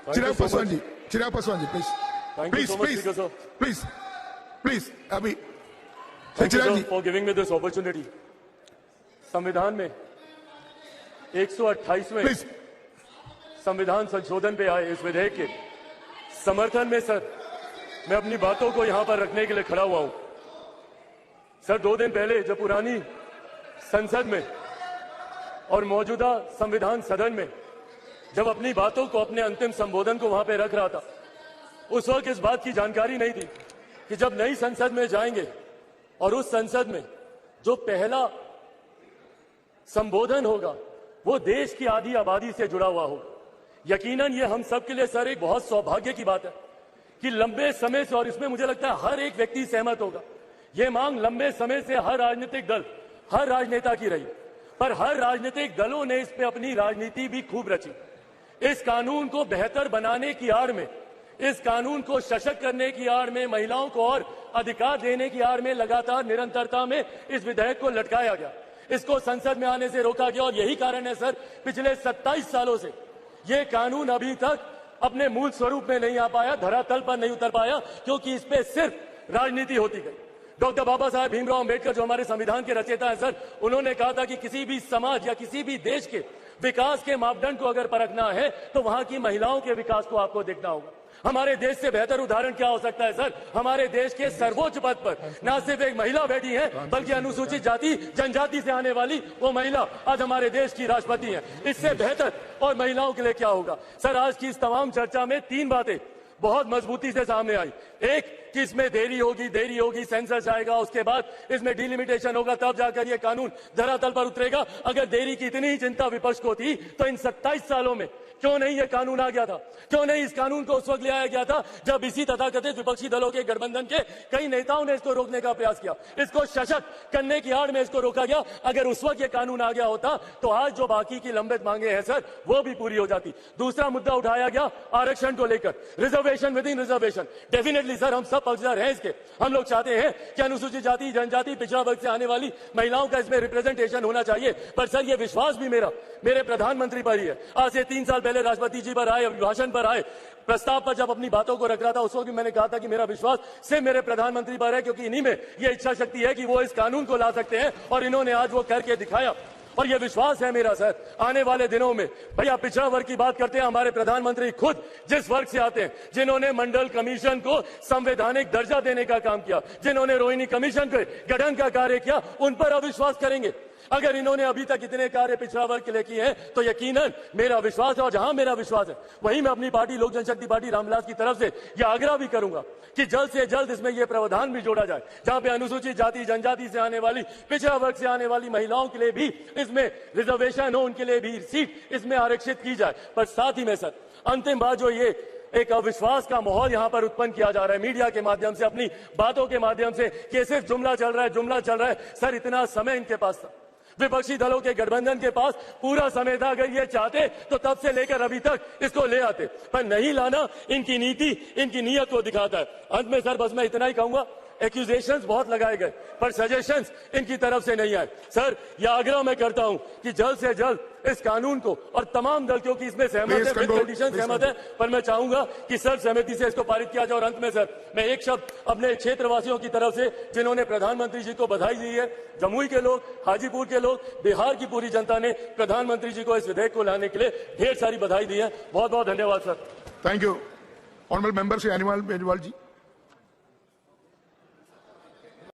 Chirag Paswan ji, please. Please, Abhi. Thank you, sir, for giving me this opportunity. संविधान में 128वें संविधान संशोधन पे आए इस विधेयक के समर्थन में सर मैं अपनी बातों को यहां पर रखने के लिए खड़ा हुआ हूं। सर 2 दिन पहले जब पुरानी संसद में और मौजूदा संविधान सदन में जब अपनी बातों को अपने अंतिम संबोधन को वहां पे रख रहा था, उस वक्त इस बात की जानकारी नहीं थी कि जब नई संसद में जाएंगे और उस संसद में जो पहला संबोधन होगा वो देश की आधी आबादी से जुड़ा हुआ होगा। यकीनन ये हम सब के लिए सर एक बहुत सौभाग्य की बात है कि लंबे समय से, और इसमें मुझे लगता है हर एक व्यक्ति सहमत होगा, ये मांग लंबे समय से हर राजनीतिक दल, हर राजनेता की रही, पर हर राजनीतिक दलों ने इस पे अपनी राजनीति भी खूब रची। इस कानून को बेहतर बनाने की आड़ में, इस कानून को सशक्त करने की आड़ में, महिलाओं को और अधिकार देने की आड़ में लगातार निरंतरता में इस विधेयक को लटकाया गया, इसको संसद में आने से रोका गया। और यही कारण है सर पिछले 27 सालों से ये कानून अभी तक अपने मूल स्वरूप में नहीं आ पाया, धरातल पर नहीं उतर पाया, क्योंकि इस पे सिर्फ राजनीति होती गई। डॉक्टर बाबा साहब भीमराव अंबेडकर जो हमारे संविधान के रचयिता हैं सर, उन्होंने कहा था कि किसी भी समाज या किसी भी देश के विकास के मापदंड को अगर परखना है तो वहां की महिलाओं के विकास को आपको देखना होगा। हमारे देश से बेहतर उदाहरण क्या हो सकता है सर? हमारे देश के सर्वोच्च पद पर न सिर्फ एक महिला बैठी है, बल्कि अनुसूचित जाति जनजाति से आने वाली वो महिला आज हमारे देश की राष्ट्रपति है। इससे बेहतर और महिलाओं के लिए क्या होगा सर? आज की इस तमाम चर्चा में 3 बातें बहुत मजबूती से सामने आई। एक कि इसमें देरी होगी, सेंसस आएगा, उसके बाद इसमें डिलिमिटेशन होगा, तब जाकर ये कानून धरातल पर उतरेगा। अगर देरी की इतनी ही चिंता विपक्ष को थी तो इन 27 सालों में क्यों नहीं ये कानून आ गया था? क्यों नहीं इस कानून को उस वक्त ले आया गया था जब इसी तथाकथित विपक्षी दलों के गठबंधन के कई नेताओं ने इसको रोकने का प्रयास किया, इसको सशक्त करने की आड़ में इसको रोका गया। अगर उस वक्त ये कानून आ गया होता तो आज जो बाकी की लंबित मांगे हैं सर वो भी पूरी हो जाती। दूसरा मुद्दा उठाया गया आरक्षण को लेकर, reservation with in reservation. Definitely sir हम सब पक्षधर हैं इसके, हम लोग चाहते हैं कि अनुसूचित जाति जनजाति पिछड़ा वर्ग से आने वाली महिलाओं का इसमें रिप्रेजेंटेशन होना चाहिए। पर सर ये विश्वास भी मेरे प्रधानमंत्री पर ही है। आज से 3 साल पहले राष्ट्रपति जी पर आए, अभिभाषण पर आए, प्रस्ताव पर जब अपनी बातों को रख रहा था उस वक्त भी मैंने कहा था कि मेरा विश्वास सिर्फ मेरे प्रधानमंत्री पर है, क्योंकि इन्हीं में ये इच्छा शक्ति है कि वो इस कानून को ला सकते हैं और इन्होंने आज वो करके दिखाया। और ये विश्वास है मेरा सर आने वाले दिनों में, भैया पिछड़ा वर्ग की बात करते हैं, हमारे प्रधानमंत्री खुद जिस वर्ग से आते हैं, जिन्होंने मंडल कमीशन को संवैधानिक दर्जा देने का काम किया, जिन्होंने रोहिणी कमीशन के गठन का कार्य किया, उन पर अविश्वास करेंगे? अगर इन्होंने अभी तक इतने कार्य पिछड़ा वर्ग के लिए किए हैं तो यकीनन मेरा विश्वास है, और जहां मेरा विश्वास है वहीं मैं अपनी पार्टी लोक जनशक्ति पार्टी रामविलास की तरफ से यह आग्रह भी करूंगा कि जल्द से जल्द इसमें यह प्रावधान भी जोड़ा जाए जहां पे अनुसूचित जाति जनजाति से आने वाली, पिछड़ा वर्ग से आने वाली महिलाओं के लिए भी इसमें रिजर्वेशन हो, उनके लिए भी सीट इसमें आरक्षित की जाए। पर साथ ही में सर अंतिम बात, जो ये एक अविश्वास का माहौल यहां पर उत्पन्न किया जा रहा है मीडिया के माध्यम से, अपनी बातों के माध्यम से कि सिर्फ जुमला चल रहा है। सर इतना समय इनके पास था, विपक्षी दलों के गठबंधन के पास पूरा समय था। अगर ये चाहते तो तब से लेकर अभी तक इसको ले आते, पर नहीं लाना इनकी नीति, इनकी नीयत को दिखाता है। अंत में सर बस मैं इतना ही कहूंगा, एक्यूजेशंस बहुत लगाए गए पर सजेशंस इनकी तरफ से नहीं आए। सर यह आग्रह मैं करता हूं कि जल्द से जल्द इस कानून को, और तमाम दल क्योंकि इसमें सहमत है, कंडीशन सहमत है, पर मैं चाहूंगा कि सर्वसहमति से इसको पारित किया जाए। और अंत में सर मैं एक शब्द अपने क्षेत्रवासियों की तरफ से, जिन्होंने प्रधानमंत्री जी को बधाई दी है, जमुई के लोग, हाजीपुर के लोग, बिहार की पूरी जनता ने प्रधानमंत्री जी को इस विधेयक को लाने के लिए ढेर सारी बधाई दी है। बहुत बहुत धन्यवाद sir. Thank you. Honourable member Shri Anil Beniwal ji.